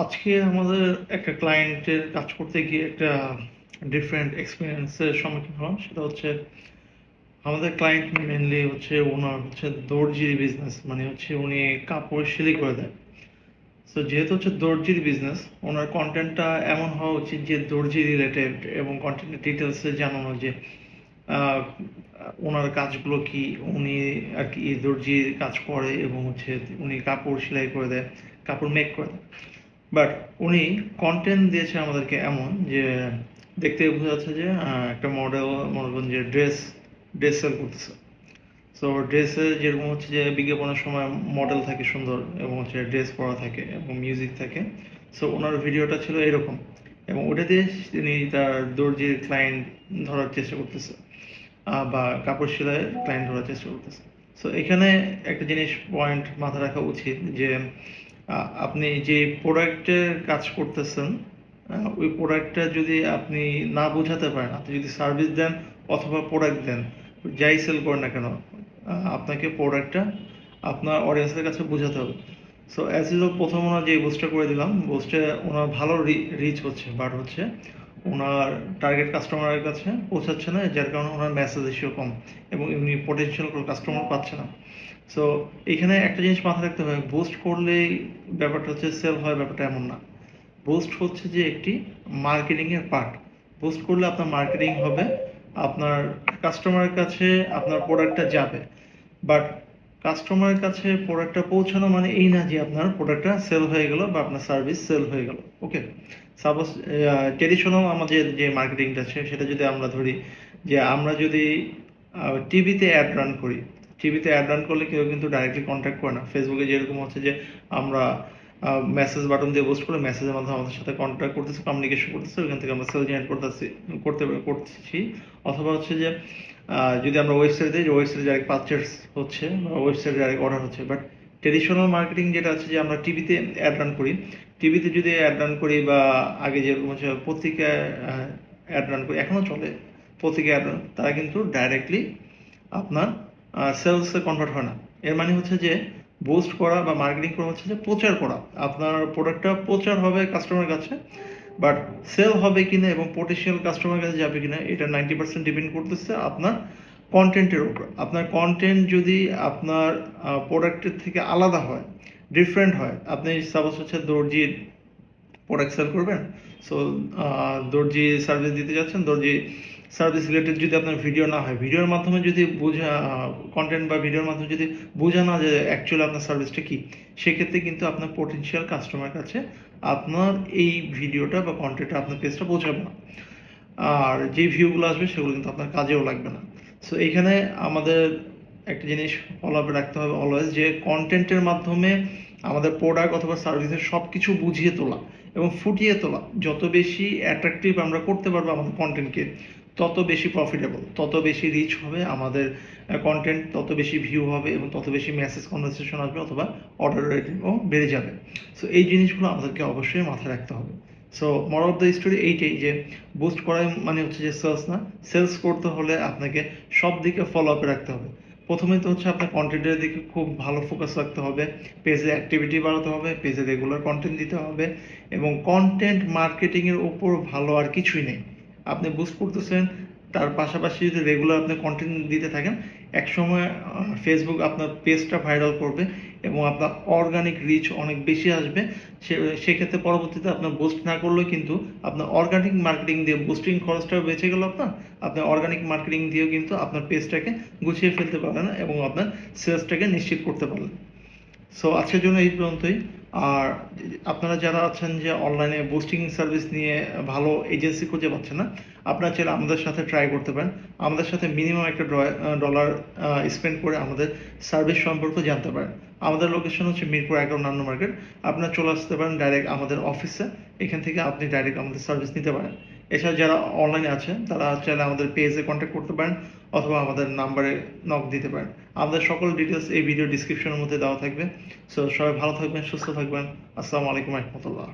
আজকে আমাদের একটা ক্লায়েন্টের কাজ করতে গিয়ে একটা ডিফারেন্ট এক্সপিরিয়েন্সের সম্মুখীন হলাম। সেটা হচ্ছে আমাদের ক্লায়েন্ট মেনলি হচ্ছে ওনার হচ্ছে দর্জির বিজনেস, মানে হচ্ছে উনি কাপড় সেলাই করে দেয়। সো যেহেতু হচ্ছে দর্জির বিজনেস, ওনার কন্টেন্টটা এমন হওয়া উচিত যে দর্জি রিলেটেড এবং কন্টেন্টের ডিটেলসে জানানো যে আহ, ওনার কাজগুলো কি, উনি আর কি দর্জির কাজ করে এবং হচ্ছে উনি কাপড় সেলাই করে দেয়, কাপড় মেক করে দেয়। বাট উনি কন্টেন্ট দিয়েছে আমাদেরকে এমন যে দেখতে বোঝা যাচ্ছে যে একটা মডেল মনে করেন যে ড্রেস সেল করতেছে। সো ড্রেসে যেরকম হচ্ছে যে বিজ্ঞাপনের সময় মডেল থাকে সুন্দর এবং হচ্ছে ড্রেস পরা থাকে এবং মিউজিক থাকে। সো ওনার ভিডিওটা ছিল এরকম, এবং ওটা দিয়ে তিনি তার দর্জির ক্লায়েন্ট ধরার চেষ্টা করতেছে, বা কাপড় সেলাইয়ের ক্লায়েন্ট ধরার চেষ্টা করতেছে। সো এখানে একটা জিনিস পয়েন্ট মাথায় রাখা উচিত যে আপনি যে প্রোডাক্টের কাজ করতেছেন, ওই প্রোডাক্টটা যদি আপনি না বোঝাতে পারেন, আপনি যদি সার্ভিস দেন অথবা প্রোডাক্ট দেন, যাই সেল করেন না কেন, আপনাকে প্রোডাক্টটা আপনার অডিয়েন্সের কাছে বোঝাতে হবে। সো অ্যাজ ইউজুয়াল প্রথম ওনার যে বুস্টটা করে দিলাম, বুস্টে ওনার ভালো রিচ হচ্ছে, বাট হচ্ছে ওনার টার্গেট কাস্টমারের কাছে পৌঁছাচ্ছে না, যার কারণে ওনার মেসেজ এসেও কম এবং এমনি পোটেনশিয়াল কাস্টমার পাচ্ছে না। সো এখানে একটা জিনিস মাথায় রাখতে হবে, বুস্ট করলেই ব্যাপারটা হচ্ছে সেল হয়, ব্যাপারটা এমন না। বুস্ট হচ্ছে যে একটি মার্কেটিংয়ের পার্ট। বুস্ট করলে আপনার মার্কেটিং হবে, আপনার কাস্টমারের কাছে আপনার প্রোডাক্টটা যাবে। বাট কাস্টমারের কাছে প্রোডাক্টটা পৌঁছানো মানে এই না যে আপনার প্রোডাক্টটা সেল হয়ে গেল বা আপনার সার্ভিস সেল হয়ে গেল। ওকে, সাপোজ ট্রেডিশনাল আমাদের যে মার্কেটিংটা আছে সেটা যদি আমরা ধরি, যে আমরা যদি টিভিতে অ্যাড রান করি, টিভিতে অ্যাড রান করলে কেউ কিন্তু ডাইরেক্টলি কন্ট্যাক্ট করে না। ফেসবুকে যেরকম হচ্ছে যে আমরা মেসেজ বাটন দিয়ে পোস্ট করে মেসেজের মাধ্যমে আমাদের সাথে কন্ট্যাক্ট করতেছে, কমিউনিকেশন করতেছে, ওইখান থেকে আমরা সেল জেনারেট করতেছি। অথবা হচ্ছে যে যদি আমরা ওয়েবসাইট দিই, যে ওয়েবসাইটে ডাইরেক্ট পারচেস হচ্ছে বা ওয়েবসাইটে ডাইরেক্ট অর্ডার হচ্ছে। বাট ট্রেডিশনাল মার্কেটিং যেটা আছে যে আমরা টিভিতে অ্যাড রান করি, টিভিতে যদি অ্যাড রান করি বা আগে যেরকম হচ্ছে পত্রিকায় অ্যাড রান করি, এখনও চলে পত্রিকা অ্যাড রান, তারা কিন্তু ডাইরেক্টলি আপনার সেলসে কনভার্ট হয় না। এর মানে হচ্ছে যে বুস্ট করা বা মার্কেটিং করা হচ্ছে যে প্রচার করা, আপনার প্রোডাক্টটা প্রচার হবে কাস্টমারের কাছে, বাট সেল হবে কিনা এবং পোটেনশিয়াল কাস্টমার কাছে যাবে কিনা এটা 90% ডিপেন্ড করতেছে আপনার কন্টেন্টের উপর। আপনার কন্টেন্ট যদি আপনার প্রোডাক্টের থেকে আলাদা হয়, ডিফারেন্ট হয়, আপনি সাপোজ হচ্ছে দর্জির প্রোডাক্ট সেল করবেন, সো দর্জি সার্ভিস দিতে যাচ্ছেন, দর্জি সার্ভিস রিলেটেড যদি আপনার ভিডিও না হয়, ভিডিওর মাধ্যমে যদি কন্টেন্ট বা ভিডিওর মাধ্যমে যদি বোঝা না যায় অ্যাকচুয়ালি আপনার সার্ভিসটা কি, সেক্ষেত্রে কিন্তু আপনার পোটেনশিয়াল কাস্টমার কাছে আপনার এই ভিডিওটা বা কন্টেন্টটা আপনার পেজটা পৌঁছাবে না, আর যে ভিউগুলো আসবে সেগুলো কিন্তু আপনার কাজেও লাগবে না। সো এইখানে আমাদের একটা জিনিস ফলো আপে রাখতে হবে অলওয়েজ, যে কন্টেন্টের মাধ্যমে আমাদের প্রোডাক্ট অথবা সার্ভিসের সব কিছু বুঝিয়ে তোলা এবং ফুটিয়ে তোলা। যত বেশি অ্যাট্রাকটিভ আমরা করতে পারবো আমাদের কন্টেন্টকে, তত বেশি প্রফিটেবল, তত বেশি রিচ হবে আমাদের কন্টেন্ট, তত বেশি ভিউ হবে এবং তত বেশি মেসেজ কনভারসেশন আসবে অথবা অর্ডার রেটিংও বেড়ে যাবে। সো এই জিনিসগুলো আমাদেরকে অবশ্যই মাথায় রাখতে হবে। So moral of the story এইটাই, যে বুস্ট করা মানে হচ্ছে যে সেলস না, সেলস করতে হলে আপনাকে সব দিকে ফলো আপে রাখতে হবে। প্রথমে তো হচ্ছে আপনার কন্টেন্টের দিকে খুব ভালো ফোকাস রাখতে হবে, পেজে অ্যাক্টিভিটি বাড়াতে হবে, পেজে রেগুলার কন্টেন্ট দিতে হবে, এবং কন্টেন্ট মার্কেটিংয়ের উপর ভালো আর কিছুই নেই। আপনি বুস্ট করতেছেন, তার পাশাপাশি যদি রেগুলার আপনি কন্টেন্ট দিতে থাকেন, একসময় ফেসবুক আপনার পেজটা ভাইরাল করবে এবং আপনার অর্গানিক রিচ অনেক বেশি আসবে। সেক্ষেত্রে পরবর্তীতে আপনার বুস্ট না করলেও কিন্তু আপনার অর্গানিক মার্কেটিং দিয়ে বুস্টিং খরচটাও বেঁচে গেল আপনার অর্গানিক মার্কেটিং দিয়েও কিন্তু আপনার পেজটাকে গুছিয়ে ফেলতে পারলেন এবং আপনার সেলসটাকে নিশ্চিত করতে পারলেন। সো আজকের জন্য এই পর্যন্তই। আর আপনারা যারা আছেন যে অনলাইনে বুস্টিং সার্ভিস নিয়ে ভালো এজেন্সি খুঁজে পাচ্ছেন না, আপনারা চাইলে আমাদের সাথে ট্রাই করতে পারেন। আমাদের সাথে মিনিমাম একটা ডলার স্পেন্ড করে আমাদের সার্ভিস সম্পর্কে জানতে পারেন। আমাদের লোকেশন হচ্ছে মিরপুর 11 নান্ন মার্কেট। আপনারা চলে আসতে পারেন ডাইরেক্ট আমাদের অফিসে, এখান থেকে আপনি ডাইরেক্ট আমাদের সার্ভিস নিতে পারেন। এছাড়া যারা অনলাইনে আছেন তারা চাইলে আমাদের পেজে কন্ট্যাক্ট করতে পারেন অথবা আমাদের নাম্বারে নক দিতে পারেন। আমাদের সকল ডিটেলস এই ভিডিও ডিসক্রিপশনের মধ্যে দেওয়া থাকবে। সো সবাই ভালো থাকবেন, সুস্থ থাকবেন। আসসালামু আলাইকুম রহমতুল্লাহ।